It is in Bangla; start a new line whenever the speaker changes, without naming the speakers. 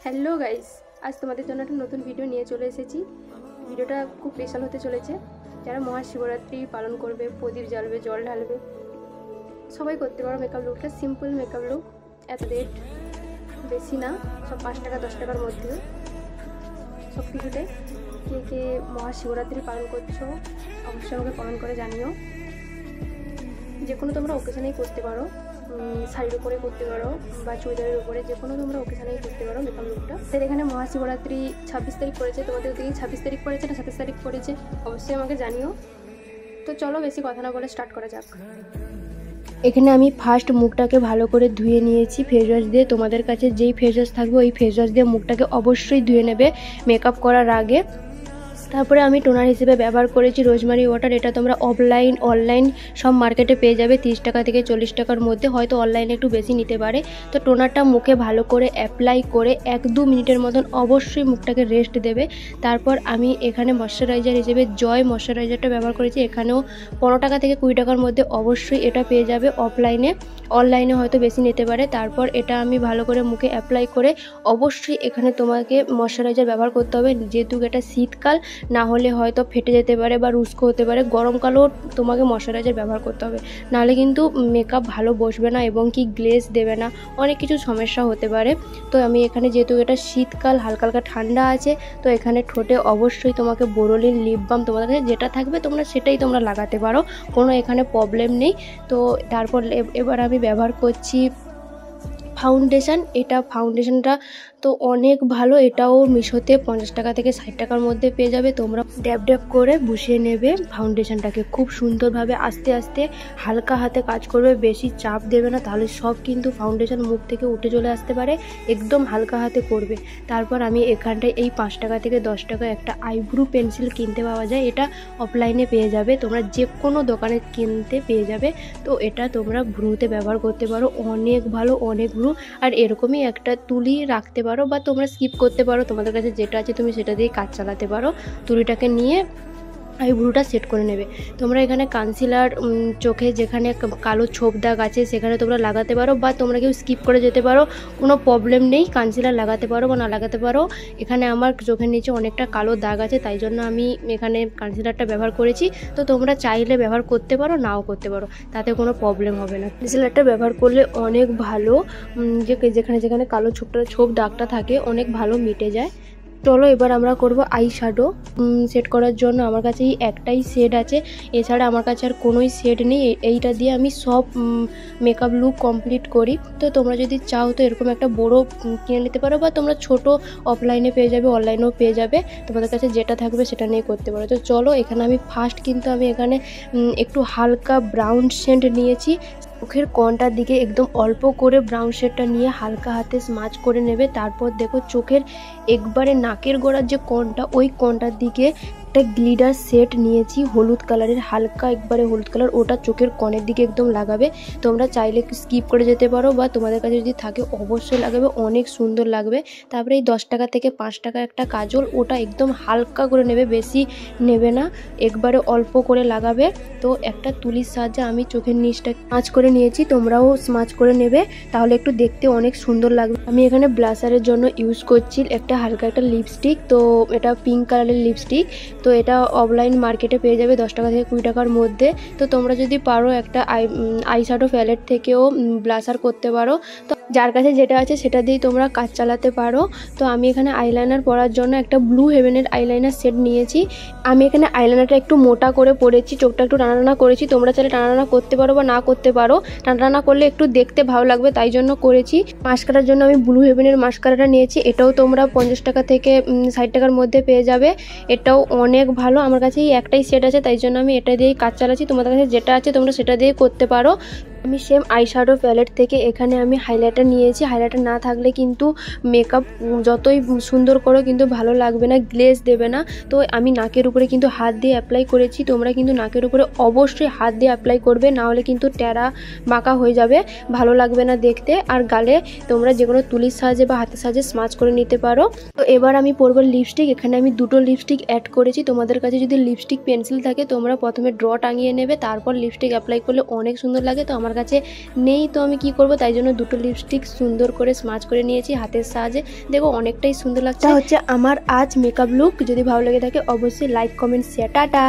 হ্যালো গাইস, আজ তোমাদের জন্য একটা নতুন ভিডিও নিয়ে চলে এসেছি। ভিডিওটা খুব স্পেশাল হতে চলেছে। যারা মহাশিবরাত্রি পালন করবে, প্রদীপ জ্বালবে, জল ঢালবে, সবাই করতে পারো মেকআপ লুকটা। সিম্পল মেকআপ লুক, এত রেট বেশি না, সব 5 টাকা 10 টাকার মধ্যে সব কিছুতে। কে কে মহাশিবরাত্রি পালন করছো অবশ্যই আমাকে কমেন্ট করে জানিও। যে কোনো তোমরা ওকেশনেই করতে পারো, শাড়ির উপরে করতে পারো বা চুড়িদারের উপরে, যে কোনো তোমরা ওকেশনেই করতে পারো মেকআপ লুকটা। তাই এখানে মহাশিবরাত্রি 26 তারিখ পড়েছে, তোমাদের ওদিকে 26 তারিখ পড়েছে না 27 তারিখ পড়েছে অবশ্যই আমাকে জানিও। তো চলো বেশি কথা না বলে স্টার্ট করা যাক। এখানে আমি ফার্স্ট মুখটাকে ভালো করে ধুয়ে নিয়েছি ফেস ওয়াশ দিয়ে। তোমাদের কাছে যেই ফেস ওয়াশ থাকবে ওই ফেস ওয়াশ দিয়ে মুখটাকে অবশ্যই ধুয়ে নেবে মেকআপ করার আগে। তারপরে আমি টোনার হিসেবে ব্যবহার করেছি রোজমারি ওয়াটার। এটা তোমরা অফলাইন অনলাইন সব মার্কেটে পেয়ে যাবে 30 টাকা থেকে 40 টাকার মধ্যে, হয়তো অনলাইনে একটু বেশি নিতে পারে। তো টোনারটা মুখে ভালো করে অ্যাপ্লাই করে 1-2 মিনিটের মতন অবশ্যই মুখটাকে রেস্ট দেবে। তারপর আমি এখানে ময়শ্চারাইজার হিসেবে জয় ময়শ্চারাইজারটা ব্যবহার করেছি। এখানেও 15 টাকা থেকে 20 টাকার মধ্যে অবশ্যই এটা পেয়ে যাবে অফলাইনে, অনলাইনে হয়তো বেশি নিতে পারে। তারপর এটা আমি ভালো করে মুখে অ্যাপ্লাই করে অবশ্যই এখানে তোমাকে ময়শ্চারাইজার ব্যবহার করতে হবে, যেহেতু এটা শীতকাল, না হলে হয়তো ফেটে যেতে পারে বা রুস্কো হতে পারে। গরমকালেও তোমাকে ময়শ্চারাইজার ব্যবহার করতে হবে, নাহলে কিন্তু মেকআপ ভালো বসবে না এবং কি গ্লেজ দেবে না, অনেক কিছু সমস্যা হতে পারে। তো আমি এখানে যেহেতু এটা শীতকাল, হালকা হালকা ঠান্ডা আছে, তো এখানে ঠোঁটে অবশ্যই তোমাকে বোরোলিন লিপ বাম তোমাদের কাছে যেটা থাকবে তোমরা সেটাই তোমরা লাগাতে পারো, কোনো এখানে প্রবলেম নেই। তো তারপর এবার আমি ব্যবহার করছি ফাউন্ডেশন। এটা ফাউন্ডেশনটা তো অনেক ভালো, এটাও মিশোতে 50 টাকা থেকে 60 টাকার মধ্যে পেয়ে যাবে। তোমরা ড্যাব ড্যাব করে বসিয়ে নেবে ফাউন্ডেশনটাকে খুব সুন্দরভাবে, আস্তে আস্তে হালকা হাতে কাজ করবে, বেশি চাপ দেবে না, তাহলে সব কিন্তু ফাউন্ডেশন মুখ থেকে উঠে চলে আসতে পারে। একদম হালকা হাতে করবে। তারপর আমি এখানটায় এই 5 টাকা থেকে 10 টাকা একটা আইব্রু পেন্সিল কিনতে পাওয়া যায়, এটা অফলাইনে পেয়ে যাবে, তোমরা যে কোনো দোকানে কিনতে পেয়ে যাবে। তো এটা তোমরা ভ্রুতে ব্যবহার করতে পারো, অনেক ভালো, অনেক ভ্রু। আর এরকমই একটা তুলি রাখতে পারো বা তোমরা স্কিপ করতে পারো, তোমাদের কাছে যেটা আছে তুমি সেটা দিয়ে কাজ চালাতে পারো। তুলিটাকে নিয়ে আইব্রুটা সেট করে নেবে। তোমরা এখানে কনসিলার চোখে যেখানে কালো ছোপ দাগ আছে সেখানে তোমরা লাগাতে পারো, বা তোমরা কেউ স্কিপ করে যেতে পারো, কোনো প্রবলেম নেই। কনসিলার লাগাতে পারো বা না লাগাতে পারো। এখানে আমার চোখের নিচে অনেকটা কালো দাগ আছে, তাই জন্য আমি এখানে কনসিলারটা ব্যবহার করেছি। তো তোমরা চাইলে ব্যবহার করতে পারো, নাও করতে পারো, তাতে কোনো প্রবলেম হবে না। কনসিলারটা ব্যবহার করলে অনেক ভালো, যেখানে যেখানে কালো ছোপ দাগটা থাকে অনেক ভালো মিটে যায়। চলো এবার আমরা করব আই শ্যাডো সেট করার জন্য। আমার কাছে এই একটাই শেড আছে, এছাড়া আমার কাছে আর কোনোই শেড নেই। এইটা দিয়ে আমি সব মেকআপ লুক কমপ্লিট করি। তো তোমরা যদি চাও তো এরকম একটা বড় কিনে নিতে পারো, বা তোমরা ছোট অফলাইনে পেয়ে যাবে, অনলাইনেও পেয়ে যাবে, তোমাদের কাছে যেটা থাকবে সেটা নিয়ে করতে পারো। তো চলো এখানে আমি ফার্স্ট কিন্তু আমি এখানে একটু হালকা ব্রাউন শেড নিয়েছি। চোখের কর্নার দিকে একদম অল্প করে ব্রাউন শেডটা নিয়ে হালকা হাতে স্মাচ করে নেবে। তারপর দেখো চোখের একবারে নাকের গোড়ার যে কর্নারটা, ওই কর্নার দিকে একটা গ্লিডার সেট নিয়েছি হলুদ কালারের, হালকা একবারে হলুদ কালার, ওটা চোখের কর্নের দিকে একদম লাগাবে। তোমরা চাইলে স্কিপ করে যেতে পারো, বা তোমাদের কাছে যদি থাকে অবশ্যই লাগাবে, অনেক সুন্দর লাগবে। তারপরে এই 10 টাকা থেকে 5 টাকা একটা কাজল, ওটা একদম হালকা করে নেবে, বেশি নেবে না, একবারে অল্প করে লাগাবে। তো একটা তুলির সাহায্যে আমি চোখের নিচটা স্মাচ করে নিয়েছি, তোমরাও স্মাচ করে নেবে, তাহলে একটু দেখতে অনেক সুন্দর লাগবে। আমি এখানে ব্লাশারের জন্য ইউজ করছি একটা হালকা একটা লিপস্টিক, তো এটা পিঙ্ক কালারের লিপস্টিক। তো এটা অফলাইন মার্কেটে পেয়ে যাবে 10 টাকা থেকে 20 টাকার মধ্যে। তো তোমরা যদি পারো একটা আই শ্যাডো প্যালেট থেকেও ব্লাশার করতে পারো, তো যার কাছে যেটা আছে সেটা দিয়েই তোমরা কাজ চালাতে পারো। তো আমি এখানে আইলাইনার পরার জন্য একটা ব্লু হেভেনের আইলাইনার সেট নিয়েছি। আমি এখানে আইলাইনারটা একটু মোটা করে পরেছি, চোখটা একটু টানা করেছি, তোমরা চাইলে টানা করতে পারো বা না করতে পারো, টানা করলে একটু দেখতে ভালো লাগবে তাই জন্য করেছি। মাস্কারার জন্য আমি ব্লু হেভেনের মাস্কারাটা নিয়েছি, এটাও তোমরা 50 টাকা থেকে 60 টাকার মধ্যে পেয়ে যাবে। এটাও অনেক ভালো, আমার কাছে এই একটাই সেট আছে তাই জন্য আমি এটা দিয়েই কাজ চালাচ্ছি, তোমাদের কাছে যেটা আছে তোমরা সেটা দিয়ে করতে পারো। আমি সেম আই শ্যাডো প্যালেট থেকে এখানে আমি হাইলাইটার নিয়েছি। হাইলাইটার না থাকলে কিন্তু মেকআপ যতই সুন্দর করো কিন্তু ভালো লাগবে না, গ্লেজ দেবে না। তো আমি নাকের উপরে কিন্তু হাত দিয়ে অ্যাপ্লাই করেছি, তোমরা কিন্তু নাকের উপরে অবশ্যই হাত দিয়ে অ্যাপ্লাই করবে, না হলে কিন্তু ট্যারা বাঁকা হয়ে যাবে, ভালো লাগবে না দেখতে। আর গালে তোমরা যে কোনো তুলির সাহায্যে বা হাতের সাহায্যে স্মাচ করে নিতে পারো। তো এবার আমি পরবো লিপস্টিক। এখানে আমি 2টো লিপস্টিক অ্যাড করেছি। তোমাদের কাছে যদি লিপস্টিক পেন্সিল থাকে তোমরা প্রথমে ড্র টাঙিয়ে নেবে, তারপর লিপস্টিক অ্যাপ্লাই করলে অনেক সুন্দর লাগে। তো আমার কাছে নেই, তো আমি কি করব, তাই জন্য দুটো লিপস্টিক সুন্দর করে স্মাচ করে নিয়েছি হাতের সাহায্যে। দেখো অনেকটাই সুন্দর লাগছে। হচ্ছে আমার আজ মেকআপ লুক। যদি ভালো লেগে থাকে অবশ্যই লাইক কমেন্ট শেয়ার। টাটা।